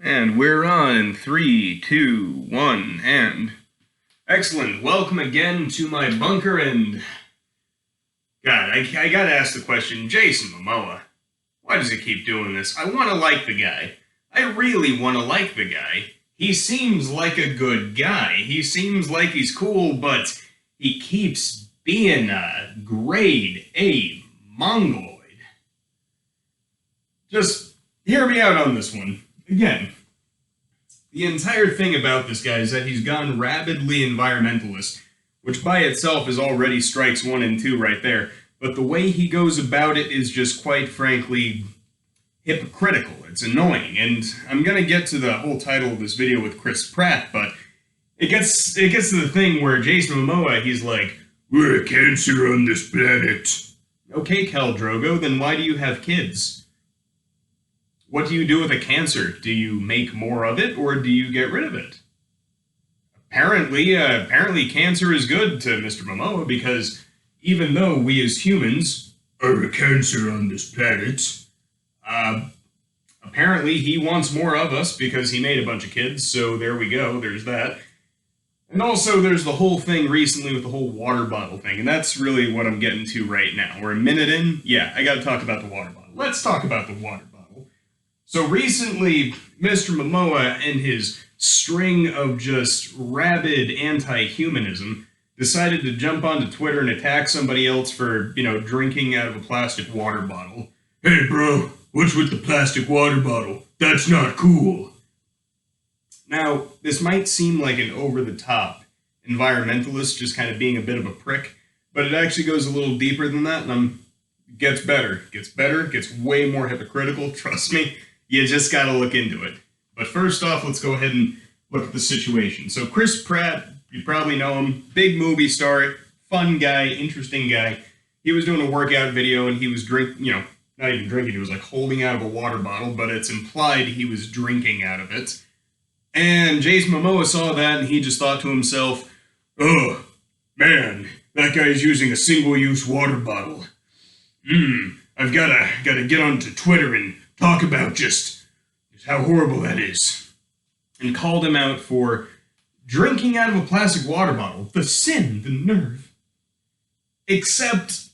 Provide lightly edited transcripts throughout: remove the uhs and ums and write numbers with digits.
And we're on in 3, 2, 1, and... Excellent. Welcome again to my bunker, and... God, I gotta ask the question, Jason Momoa, why does he keep doing this? I want to like the guy. I really want to like the guy. He seems like a good guy. He seems like he's cool, but he keeps being a grade A mongoloid. Just hear me out on this one. Again, the entire thing about this guy is that he's gone rabidly environmentalist, which by itself is already strikes 1 and 2 right there. But the way he goes about it is just quite frankly hypocritical. It's annoying, and I'm gonna get to the whole title of this video with Chris Pratt, but it gets to the thing where Jason Momoa, he's like, "We're a cancer on this planet." Okay, Khal Drogo, then why do you have kids? What do you do with a cancer? Do you make more of it, or do you get rid of it? Apparently cancer is good to Mr. Momoa, because even though we as humans are a cancer on this planet, apparently he wants more of us because he made a bunch of kids, so there we go, there's that. And also there's the whole thing recently with the whole water bottle thing, and that's really what I'm getting to right now. We're a minute in, yeah, I gotta talk about the water bottle. Let's talk about the water bottle. So recently, Mr. Momoa and his string of just rabid anti-humanism decided to jump onto Twitter and attack somebody else for, drinking out of a plastic water bottle. Hey bro, what's with the plastic water bottle? That's not cool. Now, this might seem like an over-the-top environmentalist just kind of being a bit of a prick, but it actually goes a little deeper than that, and gets better, gets way more hypocritical, trust me. You just gotta look into it. But first off, let's go ahead and look at the situation. So Chris Pratt, you probably know him, big movie star, fun guy, interesting guy. He was doing a workout video and he was not even drinking, he was like holding out of a water bottle, but it's implied he was drinking out of it. And Jason Momoa saw that and he just thought to himself, "Oh, man, that guy's using a single-use water bottle. I've gotta get onto Twitter and talk about just how horrible that is." And called him out for drinking out of a plastic water bottle. The sin, the nerve. Except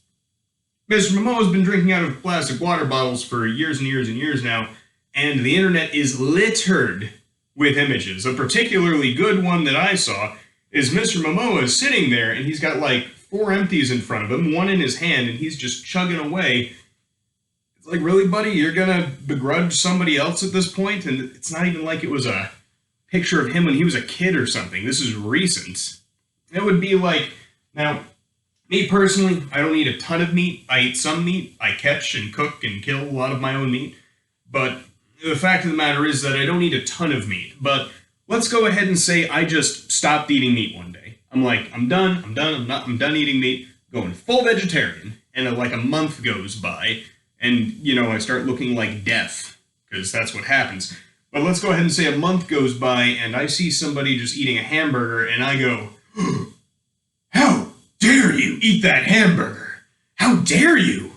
Mr. Momoa's been drinking out of plastic water bottles for years and years and years now, and the internet is littered with images. A particularly good one that I saw is Mr. Momoa is sitting there and he's got like 4 empties in front of him, 1 in his hand, and he's just chugging away. It's like, really, buddy? You're gonna begrudge somebody else at this point? And it's not even like it was a picture of him when he was a kid or something. This is recent. It would be like, now, me personally, I don't eat a ton of meat. I eat some meat. I catch and cook and kill a lot of my own meat. But the fact of the matter is that I don't eat a ton of meat. But let's go ahead and say I just stopped eating meat one day. I'm like, I'm done eating meat, going full vegetarian. And like a month goes by, and, I start looking like death, because that's what happens. But let's go ahead and say a month goes by, and I see somebody just eating a hamburger, and I go, "How dare you eat that hamburger? How dare you?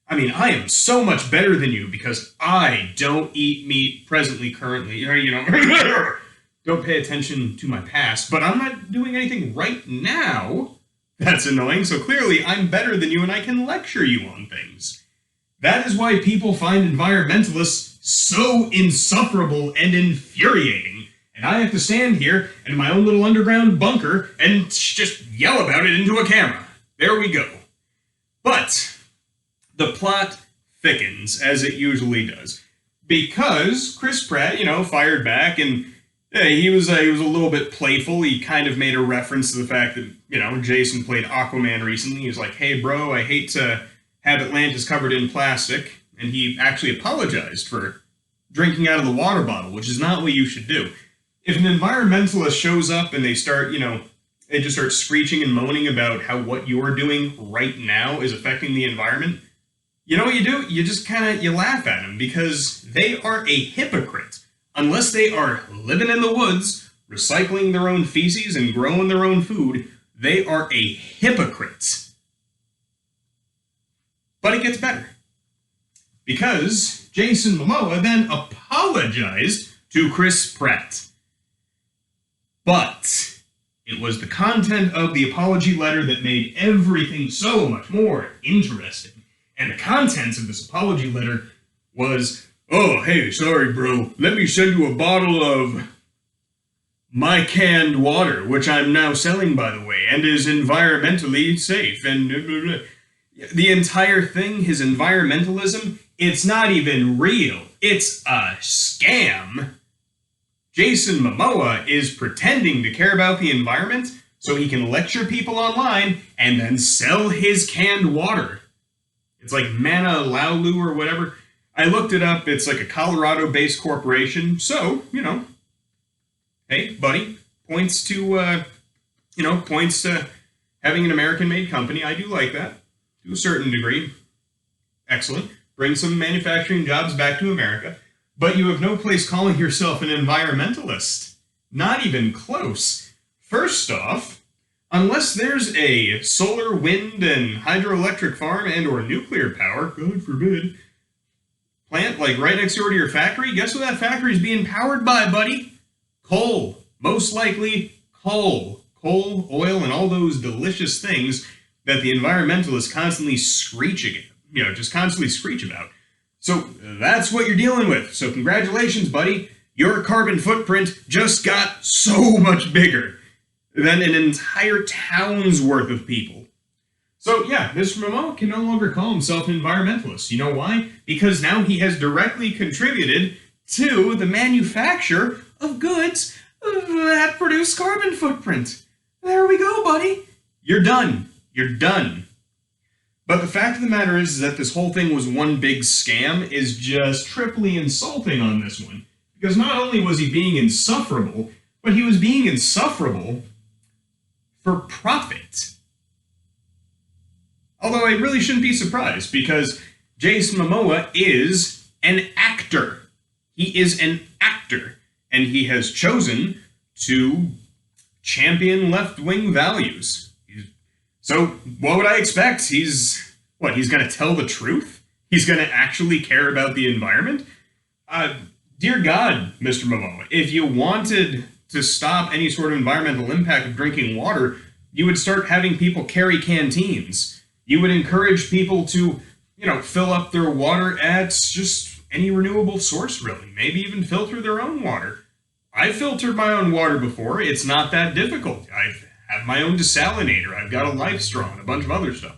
I mean, I am so much better than you because I don't eat meat currently, don't pay attention to my past, but I'm not doing anything right now. That's annoying, so clearly I'm better than you and I can lecture you on things." That is why people find environmentalists so insufferable and infuriating. And I have to stand here in my own little underground bunker and just yell about it into a camera. There we go. But the plot thickens, as it usually does. Because Chris Pratt, fired back, and he was a little bit playful. He kind of made a reference to the fact that, Jason played Aquaman recently. He was like, "Hey, bro, I hate to have Atlantis covered in plastic." And he actually apologized for drinking out of the water bottle, which is not what you should do. If an environmentalist shows up and they start, they just start screeching and moaning about how what you're doing right now is affecting the environment, you know what you do? You just you laugh at them, because they are a hypocrite. Unless they are living in the woods, recycling their own feces and growing their own food, they are a hypocrite. But it gets better. Because Jason Momoa then apologized apologized to Chris Pratt. But it was the content of the apology letter that made everything so much more interesting. And the contents of this apology letter was, oh, hey, sorry, bro, let me send you a bottle of my canned water, which I'm now selling, by the way, and is environmentally safe, and the entire thing, his environmentalism, it's not even real. It's a scam. Jason Momoa is pretending to care about the environment so he can lecture people online and then sell his canned water. It's like Mana Laulu or whatever. I looked it up. It's like a Colorado-based corporation. So, hey, buddy, points to having an American-made company. I do like that to a certain degree. Excellent. Bring some manufacturing jobs back to America. But you have no place calling yourself an environmentalist. Not even close. First off, unless there's a solar, wind, and hydroelectric farm and or nuclear power, God forbid, plant like right next door to your factory, guess what that factory is being powered by, buddy? Coal. Most likely coal. Coal, oil, and all those delicious things that the environmentalists constantly screech about. So that's what you're dealing with. So congratulations, buddy. Your carbon footprint just got so much bigger than an entire town's worth of people. So yeah, Mr. Momoa can no longer call himself an environmentalist. You know why? Because now he has directly contributed to the manufacture of goods that produce carbon footprint. There we go, buddy. You're done. You're done. But the fact of the matter is that this whole thing was one big scam is just triply insulting on this one. Because not only was he being insufferable, but he was being insufferable for profit. Although I really shouldn't be surprised, because Jason Momoa is an actor. He is an actor, and he has chosen to champion left-wing values. So, what would I expect? He's going to tell the truth? He's going to actually care about the environment? Dear God, Mr. Momoa, if you wanted to stop any sort of environmental impact of drinking water, you would start having people carry canteens. You would encourage people to, fill up their water at just any renewable source, really. Maybe even filter their own water. I've filtered my own water before. It's not that difficult. I have my own desalinator. I've got a Life Straw and a bunch of other stuff.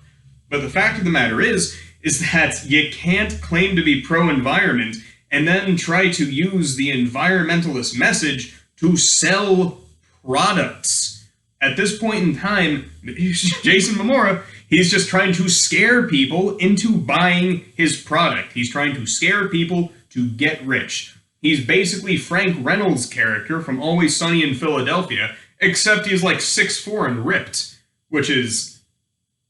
But the fact of the matter is that you can't claim to be pro-environment and then try to use the environmentalist message to sell products. At this point in time, Jason Momoa, he's just trying to scare people into buying his product. He's trying to scare people to get rich. He's basically Frank Reynolds' character from Always Sunny in Philadelphia, except he's like 6'4" and ripped, which is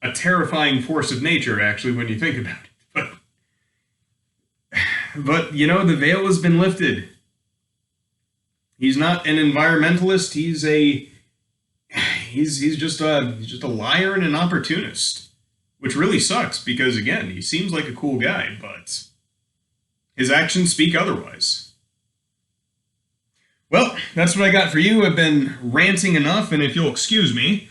a terrifying force of nature, actually, when you think about it. But the veil has been lifted. He's not an environmentalist. He's just a liar and an opportunist, which really sucks because, again, he seems like a cool guy, but his actions speak otherwise. Well, that's what I got for you. I've been ranting enough, and if you'll excuse me,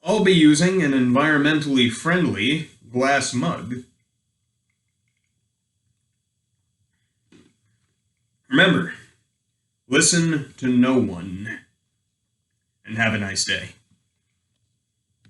I'll be using an environmentally friendly glass mug. Remember, listen to no one, and have a nice day.